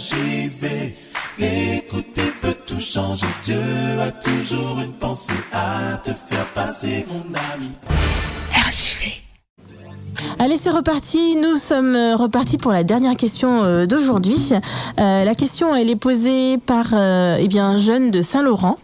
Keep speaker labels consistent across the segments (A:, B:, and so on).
A: RJV. Écouter peut tout changer. Dieu a toujours une pensée à te faire passer, mon ami. RJV.
B: Allez, c'est reparti. Nous sommes repartis pour la dernière question d'aujourd'hui. La question, elle est posée par un jeune de Saint-Laurent.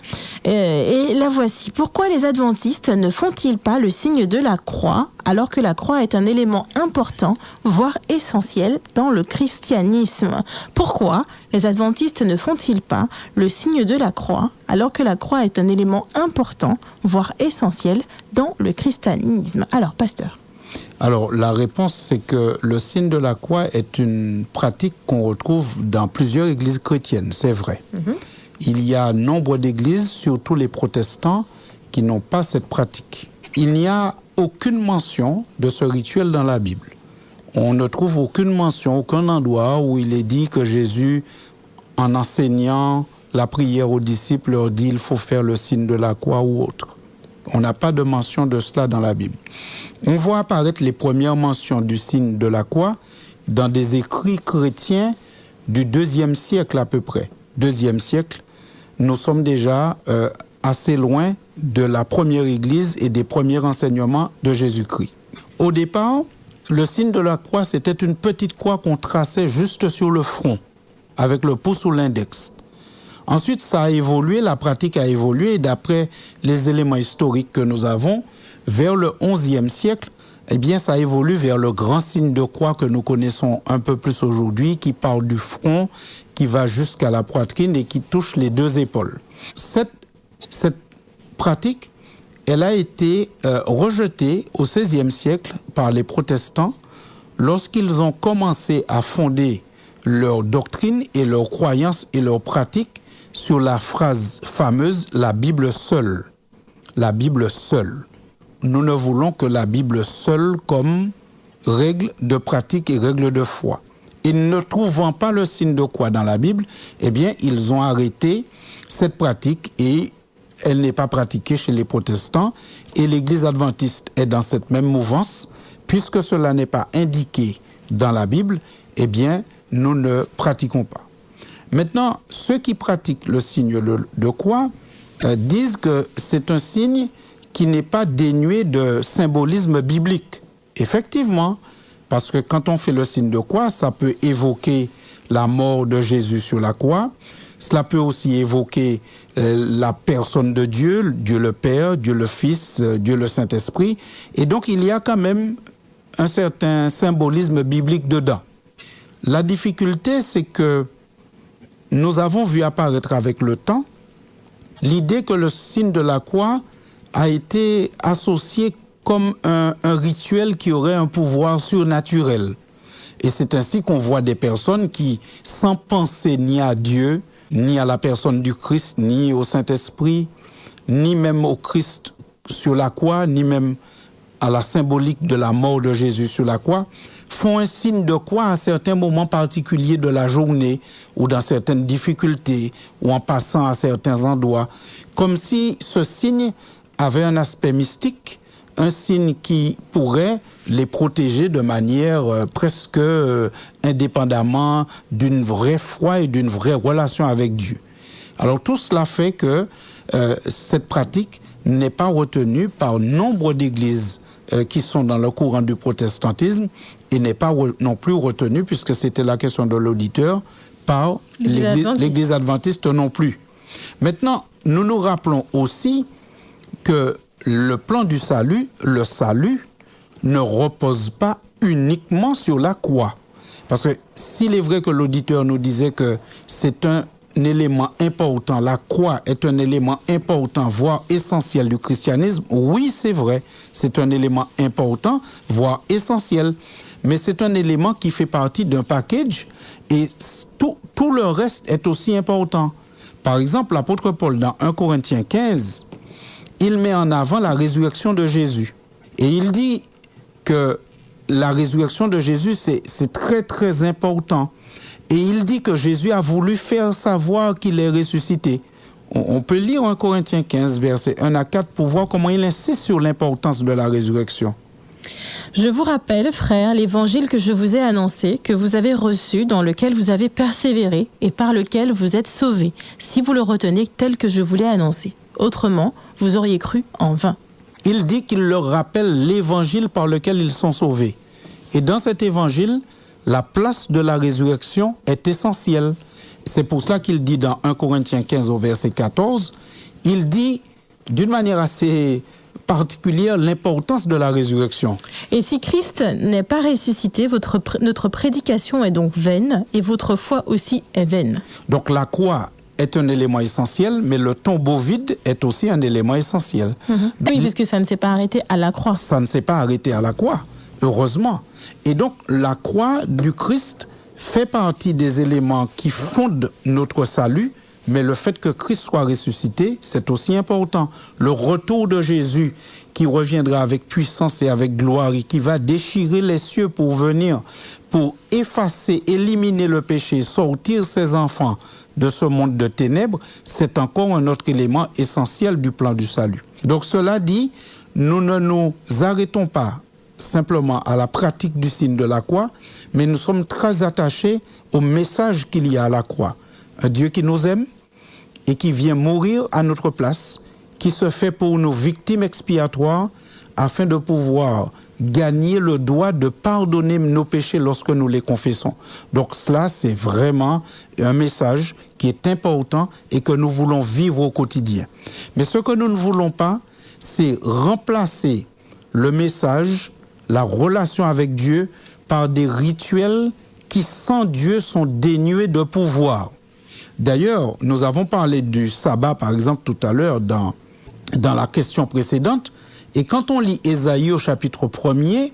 B: Et la voici. Pourquoi les adventistes ne font-ils pas le signe de la croix, alors que la croix est un élément important, voire essentiel, dans le christianisme? Pourquoi les adventistes ne font-ils pas le signe de la croix, alors que la croix est un élément important, voire essentiel, dans le christianisme? Alors, pasteur.
C: Alors, la réponse, c'est que le signe de la croix est une pratique qu'on retrouve dans plusieurs églises chrétiennes, c'est vrai. Il y a nombre d'églises, surtout les protestants, qui n'ont pas cette pratique. Il n'y a aucune mention de ce rituel dans la Bible. On ne trouve aucune mention, aucun endroit où il est dit que Jésus, en enseignant la prière aux disciples, leur dit il faut faire le signe de la croix ou autre. On n'a pas de mention de cela dans la Bible. On voit apparaître les premières mentions du signe de la croix dans des écrits chrétiens du IIe siècle à peu près. IIe siècle, nous sommes déjà assez loin de la première église et des premiers enseignements de Jésus-Christ. Au départ, le signe de la croix, c'était une petite croix qu'on traçait juste sur le front, avec le pouce ou l'index. Ensuite, ça a évolué, la pratique a évolué, et d'après les éléments historiques que nous avons, vers le XIe siècle, eh bien, ça évolue vers le grand signe de croix que nous connaissons un peu plus aujourd'hui, qui part du front, qui va jusqu'à la poitrine et qui touche les deux épaules. Cette pratique, elle a été rejetée au XVIe siècle par les protestants lorsqu'ils ont commencé à fonder leur doctrine et leurs croyances et leurs pratiques sur la phrase fameuse « la Bible seule ». La Bible seule. Nous ne voulons que la Bible seule comme règle de pratique et règle de foi. Et ne trouvant pas le signe de croix dans la Bible, eh bien, ils ont arrêté cette pratique et elle n'est pas pratiquée chez les protestants. Et l'Église adventiste est dans cette même mouvance. Puisque cela n'est pas indiqué dans la Bible, eh bien, nous ne pratiquons pas. Maintenant, ceux qui pratiquent le signe de croix disent que c'est un signe qui n'est pas dénué de symbolisme biblique. Effectivement, parce que quand on fait le signe de croix, ça peut évoquer la mort de Jésus sur la croix, cela peut aussi évoquer la personne de Dieu, Dieu le Père, Dieu le Fils, Dieu le Saint-Esprit, et donc il y a quand même un certain symbolisme biblique dedans. La difficulté, c'est que nous avons vu apparaître avec le temps l'idée que le signe de la croix a été associé comme un rituel qui aurait un pouvoir surnaturel. Et c'est ainsi qu'on voit des personnes qui, sans penser ni à Dieu, ni à la personne du Christ, ni au Saint-Esprit, ni même au Christ sur la croix, ni même à la symbolique de la mort de Jésus sur la croix, font un signe de croix à certains moments particuliers de la journée ou dans certaines difficultés ou en passant à certains endroits, comme si ce signe avait un aspect mystique, un signe qui pourrait les protéger de manière presque indépendamment d'une vraie foi et d'une vraie relation avec Dieu. Alors tout cela fait que cette pratique n'est pas retenue par nombre d'églises qui sont dans le courant du protestantisme et n'est pas non plus retenue, puisque c'était la question de l'auditeur, par l'Église adventiste non plus. Maintenant, nous nous rappelons aussi que le plan du salut, le salut, ne repose pas uniquement sur la croix. Parce que s'il est vrai que l'auditeur nous disait que c'est un élément important, la croix est un élément important, voire essentiel du christianisme, oui, c'est vrai, c'est un élément important, voire essentiel. Mais c'est un élément qui fait partie d'un package et tout le reste est aussi important. Par exemple, l'apôtre Paul, dans 1 Corinthiens 15, il met en avant la résurrection de Jésus. Et il dit que la résurrection de Jésus, c'est très, très important. Et il dit que Jésus a voulu faire savoir qu'il est ressuscité. On peut lire 1 Corinthiens 15, versets 1 à 4, pour voir comment il insiste sur l'importance de la résurrection.
B: Je vous rappelle, frères, l'évangile que je vous ai annoncé, que vous avez reçu, dans lequel vous avez persévéré et par lequel vous êtes sauvés, si vous le retenez tel que je vous l'ai annoncé. Autrement, vous auriez cru en vain.
C: Il dit qu'il leur rappelle l'évangile par lequel ils sont sauvés. Et dans cet évangile, la place de la résurrection est essentielle. C'est pour cela qu'il dit dans 1 Corinthiens 15 au verset 14, il dit d'une manière assez particulière l'importance de la résurrection.
B: Et si Christ n'est pas ressuscité, notre prédication est donc vaine et votre foi aussi est vaine.
C: Donc la croix est un élément essentiel, mais le tombeau vide est aussi un élément essentiel.
B: Oui, puisque ça ne s'est pas arrêté à la croix.
C: Ça ne s'est pas arrêté à la croix, heureusement. Et donc la croix du Christ fait partie des éléments qui fondent notre salut, mais le fait que Christ soit ressuscité, c'est aussi important. Le retour de Jésus qui reviendra avec puissance et avec gloire et qui va déchirer les cieux pour venir, pour effacer, éliminer le péché, sortir ses enfants de ce monde de ténèbres, c'est encore un autre élément essentiel du plan du salut. Donc cela dit, nous ne nous arrêtons pas simplement à la pratique du signe de la croix, mais nous sommes très attachés au message qu'il y a à la croix. Un Dieu qui nous aime et qui vient mourir à notre place, qui se fait pour nous victimes expiatoires afin de pouvoir gagner le droit de pardonner nos péchés lorsque nous les confessons. Donc cela, c'est vraiment un message qui est important et que nous voulons vivre au quotidien. Mais ce que nous ne voulons pas, c'est remplacer le message, la relation avec Dieu, par des rituels qui, sans Dieu, sont dénués de pouvoir. D'ailleurs, nous avons parlé du sabbat, par exemple, tout à l'heure, dans la question précédente. Et quand on lit Ésaïe au chapitre 1er,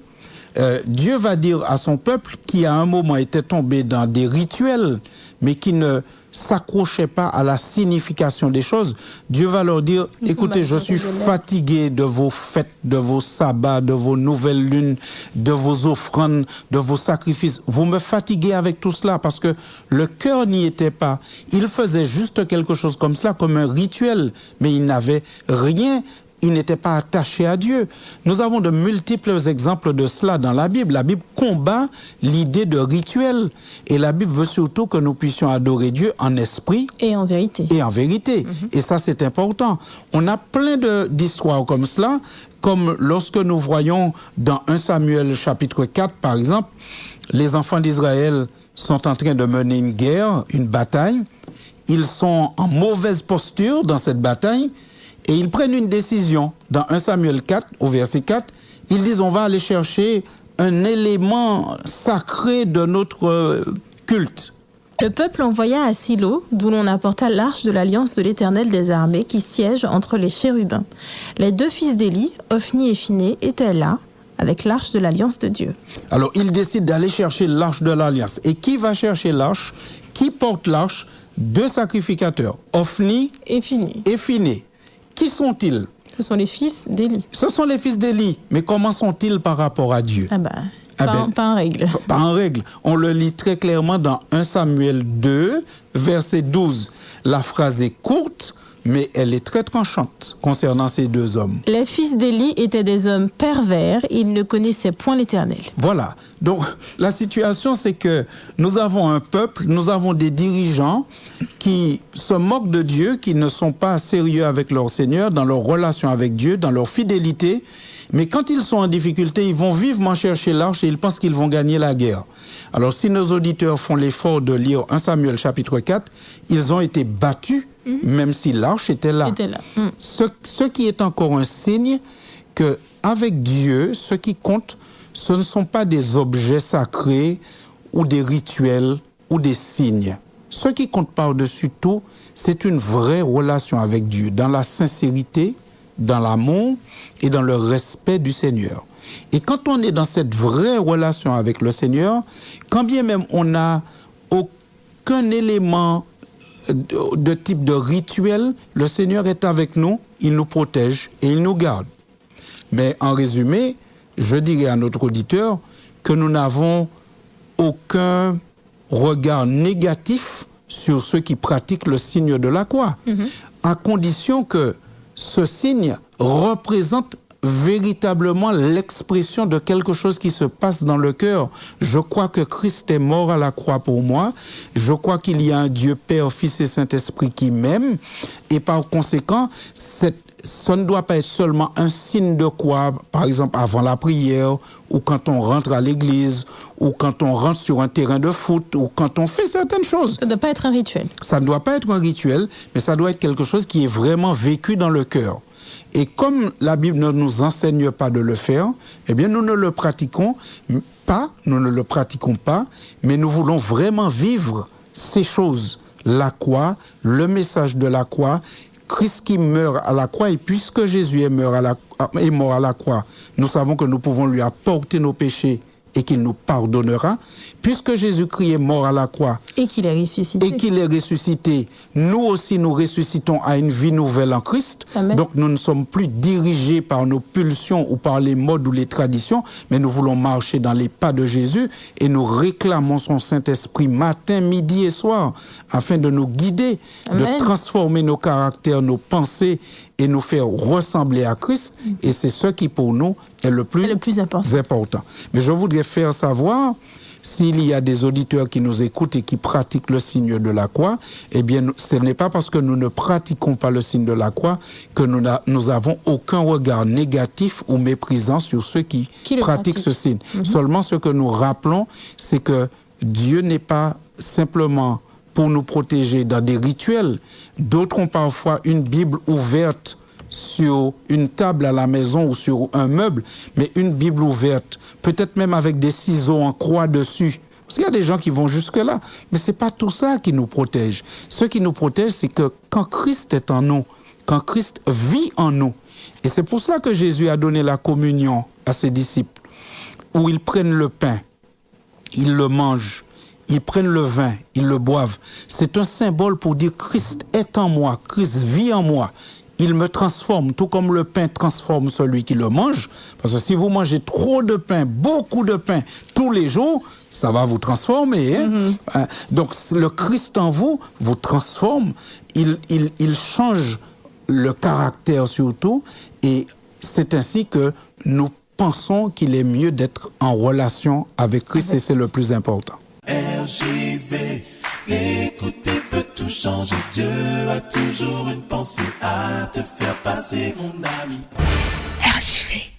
C: Dieu va dire à son peuple qui, à un moment, était tombé dans des rituels, mais qui ne s'accrochait pas à la signification des choses, Dieu va leur dire, écoutez, je suis fatigué de vos fêtes, de vos sabbats, de vos nouvelles lunes, de vos offrandes, de vos sacrifices. Vous me fatiguez avec tout cela parce que le cœur n'y était pas. Il faisait juste quelque chose comme cela, comme un rituel, mais il n'avait rien. Il n'était pas attaché à Dieu. Nous avons de multiples exemples de cela dans la Bible. La Bible combat l'idée de rituel. Et la Bible veut surtout que nous puissions adorer Dieu en esprit.
B: Et en vérité.
C: Et en vérité. Et ça, c'est important. On a plein d'histoires comme cela, comme lorsque nous voyons dans 1 Samuel chapitre 4, par exemple, les enfants d'Israël sont en train de mener une guerre, une bataille. Ils sont en mauvaise posture dans cette bataille. Et ils prennent une décision. Dans 1 Samuel 4, au verset 4, ils disent on va aller chercher un élément sacré de notre culte.
B: Le peuple envoya à Silo, d'où l'on apporta l'arche de l'alliance de l'Éternel des armées qui siège entre les chérubins. Les deux fils d'Élie, Ophni et Phiné, étaient là avec l'arche de l'alliance de Dieu.
C: Alors ils décident d'aller chercher l'arche de l'alliance. Et qui va chercher l'arche? Qui porte l'arche? Deux sacrificateurs, Ophni
B: et
C: Phiné. Qui sont-ils?
B: Ce sont les fils d'Élie.
C: Ce sont les fils d'Élie. Mais comment sont-ils par rapport à Dieu?
B: Pas en règle.
C: Pas en règle. On le lit très clairement dans 1 Samuel 2, verset 12. La phrase est courte, mais elle est très tranchante concernant ces deux hommes.
B: Les fils d'Élie étaient des hommes pervers, ils ne connaissaient point l'Éternel.
C: Voilà. Donc, la situation, c'est que nous avons un peuple, nous avons des dirigeants qui se moquent de Dieu, qui ne sont pas sérieux avec leur Seigneur, dans leur relation avec Dieu, dans leur fidélité. Mais quand ils sont en difficulté, ils vont vivement chercher l'arche et ils pensent qu'ils vont gagner la guerre. Alors, si nos auditeurs font l'effort de lire 1 Samuel chapitre 4, ils ont été battus, même si l'arche était là. Ce qui est encore un signe qu'avec Dieu, ce qui compte, ce ne sont pas des objets sacrés ou des rituels ou des signes. Ce qui compte par-dessus tout, c'est une vraie relation avec Dieu, dans la sincérité, dans l'amour et dans le respect du Seigneur. Et quand on est dans cette vraie relation avec le Seigneur, quand bien même on n'a aucun élément de type de rituel, le Seigneur est avec nous, il nous protège et il nous garde. Mais en résumé, je dirais à notre auditeur que nous n'avons aucun regard négatif sur ceux qui pratiquent le signe de la croix, à condition que ce signe représente véritablement l'expression de quelque chose qui se passe dans le cœur. Je crois que Christ est mort à la croix pour moi. Je crois qu'il y a un Dieu Père, Fils et Saint-Esprit qui m'aime. Et par conséquent, ça ne doit pas être seulement un signe de croix, par exemple avant la prière, ou quand on rentre à l'église, ou quand on rentre sur un terrain de foot, ou quand on fait certaines choses.
B: Ça ne doit pas être un rituel.
C: Ça ne doit pas être un rituel, mais ça doit être quelque chose qui est vraiment vécu dans le cœur. Et comme la Bible ne nous enseigne pas de le faire, eh bien nous ne le pratiquons pas, mais nous voulons vraiment vivre ces choses. La croix, le message de la croix, Christ qui meurt à la croix, et puisque Jésus est mort à la croix, nous savons que nous pouvons lui apporter nos péchés et qu'il nous pardonnera. Puisque Jésus-Christ est mort à la croix
B: et qu'il est ressuscité, nous aussi nous ressuscitons à une vie nouvelle en Christ. Amen.
C: Donc nous ne sommes plus dirigés par nos pulsions ou par les modes ou les traditions, mais nous voulons marcher dans les pas de Jésus et nous réclamons son Saint-Esprit matin, midi et soir afin de nous guider,
B: Amen.
C: de transformer nos caractères, nos pensées et nous faire ressembler à Christ. Et c'est ce qui pour nous est le plus important. Mais je voudrais faire savoir, s'il y a des auditeurs qui nous écoutent et qui pratiquent le signe de la croix, eh bien, ce n'est pas parce que nous ne pratiquons pas le signe de la croix que nous avons aucun regard négatif ou méprisant sur ceux qui pratiquent ce signe. Seulement, ce que nous rappelons, c'est que Dieu n'est pas simplement pour nous protéger dans des rituels. D'autres ont parfois une Bible ouverte sur une table à la maison ou sur un meuble, mais une Bible ouverte, peut-être même avec des ciseaux en croix dessus. Parce qu'il y a des gens qui vont jusque-là, mais ce n'est pas tout ça qui nous protège. Ce qui nous protège, c'est que quand Christ est en nous, quand Christ vit en nous, et c'est pour cela que Jésus a donné la communion à ses disciples, où ils prennent le pain, ils le mangent, ils prennent le vin, ils le boivent. C'est un symbole pour dire Christ est en moi, Christ vit en moi. Il me transforme, tout comme le pain transforme celui qui le mange. Parce que si vous mangez trop de pain, beaucoup de pain, tous les jours, ça va vous transformer. Hein? Donc le Christ en vous transforme, il change le caractère surtout, et c'est ainsi que nous pensons qu'il est mieux d'être en relation avec Christ, et c'est le plus important.
A: RJV, écouter peut tout changer. Dieu a toujours une pensée à te faire passer, mon ami.
B: RJV.